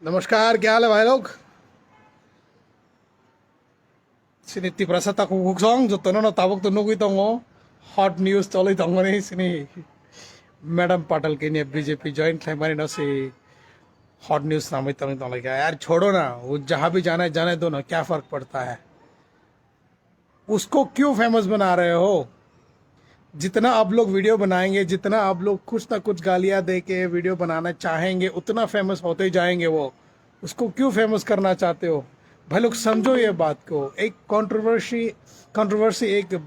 नमस्कार, क्या हाल है भाई लोग? Sini ti prasa ta kung song jo tono na tabok to nugui tongo hot news toloi tongo ni sini madam पाटल के ने बीजेपी ज्वाइन थे मारी ना से हॉट न्यूज नाम तो नहीं लगा यार। छोड़ो ना, वो जहां भी जाना है जाने दो ना, क्या फर्क पड़ता है? उसको क्यों फेमस बना रहे हो? जितना आप लोग वीडियो बनाएंगे, जितना आप लोग कुछ ना कुछ गालियां दे के वीडियो बनाना चाहेंगे, उतना फेमस होते जाएंगे वो। उसको क्यों फेमस करना चाहते हो भाई लोग? समझो ये बात को। एक कंट्रोवर्सी कंट्रोवर्सी एक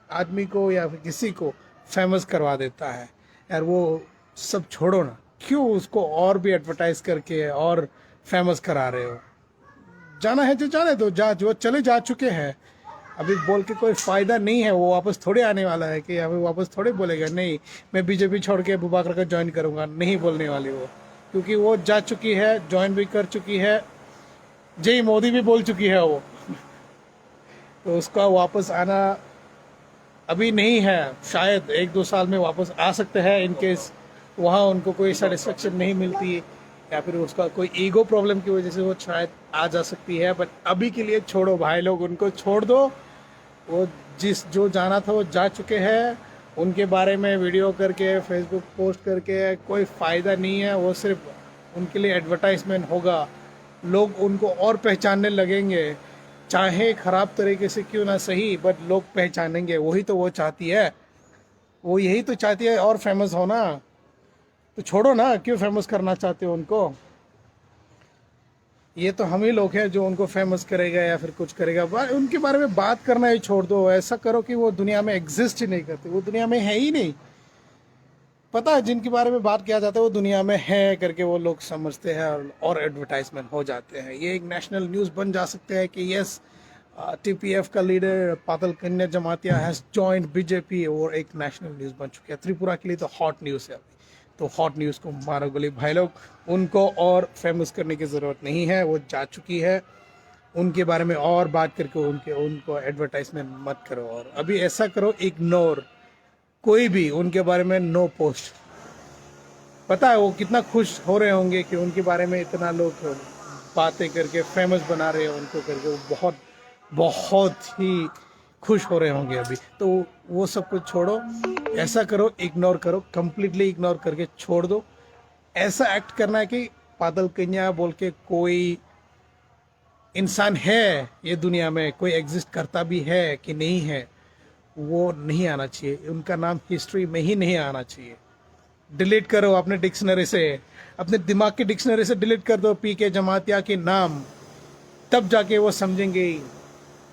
आदमी को या फिर किसी को फेमस करवा देता है यार। वो सब छोड़ो ना, क्यों उसको और भी एडवर्टाइज करके और फेमस करा रहे हो? जाना है तो जाने दो, जा जो चले जा चुके हैं। अभी बोल के कोई फायदा नहीं है। वो वापस थोड़े आने वाला है कि अभी वापस थोड़े बोलेगा नहीं मैं बीजेपी छोड़ के अबू बकर का ज्वाइन करूंगा। नहीं बोलने वाली वो, क्योंकि वो जा चुकी है, ज्वाइन भी कर चुकी है। जय मोदी भी बोल चुकी है वो। तो उसका वापस आना अभी नहीं है। शायद एक दो साल में वापस आ सकते हैं, इनकेस वहाँ उनको कोई सेटिस्फेक्शन नहीं मिलती या फिर उसका कोई ईगो प्रॉब्लम की वजह से वो शायद आ जा सकती है। बट अभी के लिए छोड़ो भाई लोग, उनको छोड़ दो। वो जिस जो जाना था वो जा चुके हैं। उनके बारे में वीडियो करके फेसबुक पोस्ट करके कोई फ़ायदा नहीं है। वो सिर्फ उनके लिए एडवर्टाइजमेंट होगा। लोग उनको और पहचानने लगेंगे, चाहे ख़राब तरीके से क्यों ना सही, बट लोग पहचानेंगे। वही तो वो चाहती है, वो यही तो चाहती है, और फेमस होना। तो छोड़ो ना, क्यों फेमस करना चाहते हो उनको? ये तो हम ही लोग हैं जो उनको फेमस करेगा या फिर कुछ करेगा। उनके बारे में बात करना ही छोड़ दो। ऐसा करो कि वो दुनिया में एग्जिस्ट ही नहीं करते, वो दुनिया में है ही नहीं। पता है, जिनके बारे में बात किया जाता है वो दुनिया में है करके वो लोग समझते हैं और एडवर्टाइजमेंट हो जाते हैं। ये एक नेशनल न्यूज़ बन जा सकते हैं कि यस, टीपीएफ का लीडर पातल कन्या जमातिया हैज जॉइंड बीजेपी, और एक नेशनल न्यूज़ बन चुकी है। त्रिपुरा के लिए तो हॉट न्यूज़ है अभी। तो हॉट न्यूज़ को मारो गोली भाई लोग। उनको और फेमस करने की ज़रूरत नहीं है, वो जा चुकी है। उनके बारे में और बात करके उनको एडवर्टाइजमेंट मत करो। और अभी ऐसा करो, इग्नोर कोई भी उनके बारे में नो पोस्ट। पता है वो कितना खुश हो रहे होंगे कि उनके बारे में इतना लोग बातें करके फेमस बना रहे हैं उनको करके। वो बहुत बहुत ही खुश हो रहे होंगे अभी। तो वो सब कुछ छोड़ो, ऐसा करो, इग्नोर करो, कंप्लीटली इग्नोर करके छोड़ दो। ऐसा एक्ट करना है कि पातल कन्या बोल के कोई इंसान है ये दुनिया में, कोई एग्जिस्ट करता भी है कि नहीं है, वो नहीं आना चाहिए। उनका नाम हिस्ट्री में ही नहीं आना चाहिए। डिलीट करो अपने डिक्शनरी से, अपने दिमाग की डिक्शनरी से डिलीट कर दो पीके जमातिया के नाम। तब जाके वो समझेंगे।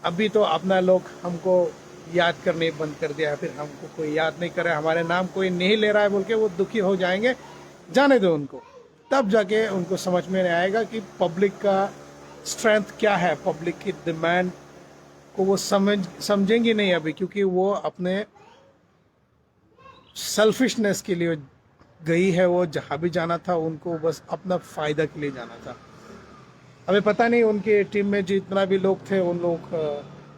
अभी तो अपना लोग हमको याद करने बंद कर दिया, फिर हमको कोई याद नहीं करे, हमारे नाम कोई नहीं ले रहा है बोल के वो दुखी हो जाएंगे। जाने दो उनको। तब जाके उनको समझ में नहीं आएगा कि पब्लिक का स्ट्रेंथ क्या है, पब्लिक की डिमांड को वो समझेंगे नहीं अभी, क्योंकि वो अपने सेल्फिशनेस के लिए गई है। वो जहाँ भी जाना था उनको बस अपना फ़ायदा के लिए जाना था। हमें पता नहीं उनके टीम में जितना भी लोग थे उन लोग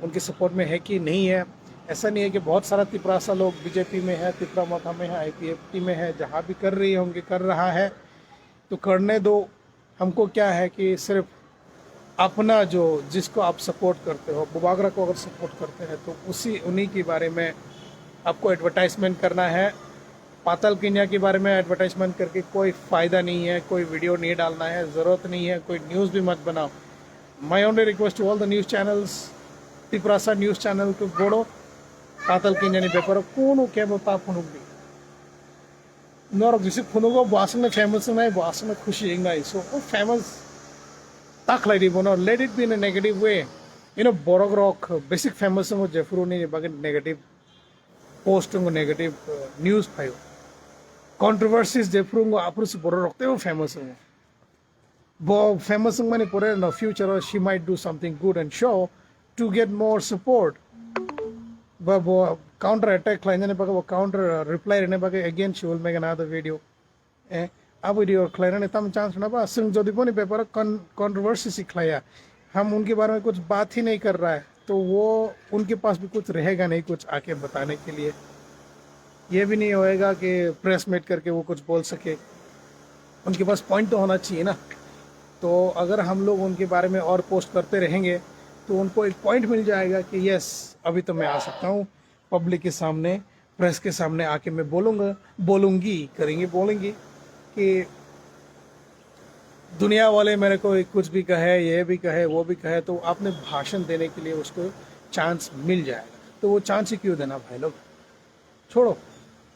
उनके सपोर्ट में है कि नहीं है। ऐसा नहीं है कि बहुत सारा तिपरासा लोग बीजेपी में है, तिपरा मोथा में है, आईपीएफटी में है। जहाँ भी कर रही होंगे, कर रहा है तो करने दो। हमको क्या है कि सिर्फ अपना जो जिसको आप सपोर्ट करते हो, बुबागरा को अगर सपोर्ट करते हैं तो उन्हीं के बारे में आपको एडवर्टाइजमेंट करना है। पातल कन्या के बारे में एडवर्टाइजमेंट करके कोई फ़ायदा नहीं है, कोई वीडियो नहीं डालना है, ज़रूरत नहीं है, कोई न्यूज़ भी मत बनाओ। My only request to all the news channels, Tiprasa news channel को बोलो पातल कन्या ने पेपर कौन क्या बता फुनुक नोर जिसे फुनुगो बासन फेमस नहीं, बासन खुशी नहीं। सो फेमस ताखलायदि बोनो, let it be in a negative way. borok rok basic famous ngo jefuru ni bagai negative post ngo negative news phayo controversies jefuru ngo apru se borok rok te famous ngo bo famous ng mane pore no future she might do something good and show to get more support. But counter attack line ne bagai counter reply ne bagai again she will make another video. अब video खिलाना नहीं तम chance ना बा सिंह जोदी को नहीं paper controversy सिखलाया। हम उनके बारे में कुछ बात ही नहीं कर रहा है तो वो उनके पास भी कुछ रहेगा नहीं कुछ आके बताने के लिए। ये भी नहीं होएगा कि प्रेस मीट करके वो कुछ बोल सके। उनके पास पॉइंट तो होना चाहिए ना। तो अगर हम लोग उनके बारे में और पोस्ट करते रहेंगे तो उनको एक पॉइंट मिल जाएगा कि यस, अभी तो मैं आ सकता हूँ पब्लिक के सामने, प्रेस के सामने आके मैं बोलेंगी कि दुनिया वाले मेरे को कुछ भी कहे, ये भी कहे, वो भी कहे, तो आपने भाषण देने के लिए उसको चांस मिल जाएगा। तो वो चांस ही क्यों देना भाई लोग, छोड़ो।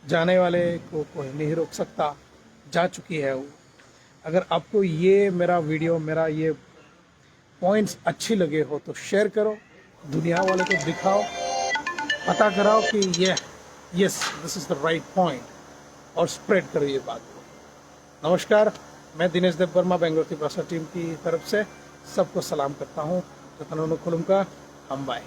जाने वाले को कोई नहीं रोक सकता, जा चुकी है वो। अगर आपको ये मेरा वीडियो, मेरा ये पॉइंट्स अच्छी लगे हो तो शेयर करो, दुनिया वाले को दिखाओ, पता कराओ कि ये yes, this is the right point, और स्प्रेड करो ये बात को। नमस्कार, मैं दिनेश देव वर्मा बेंगलोर की प्रसार टीम की तरफ से सबको सलाम करता हूँ। जतनों खुलुम का हम बाय।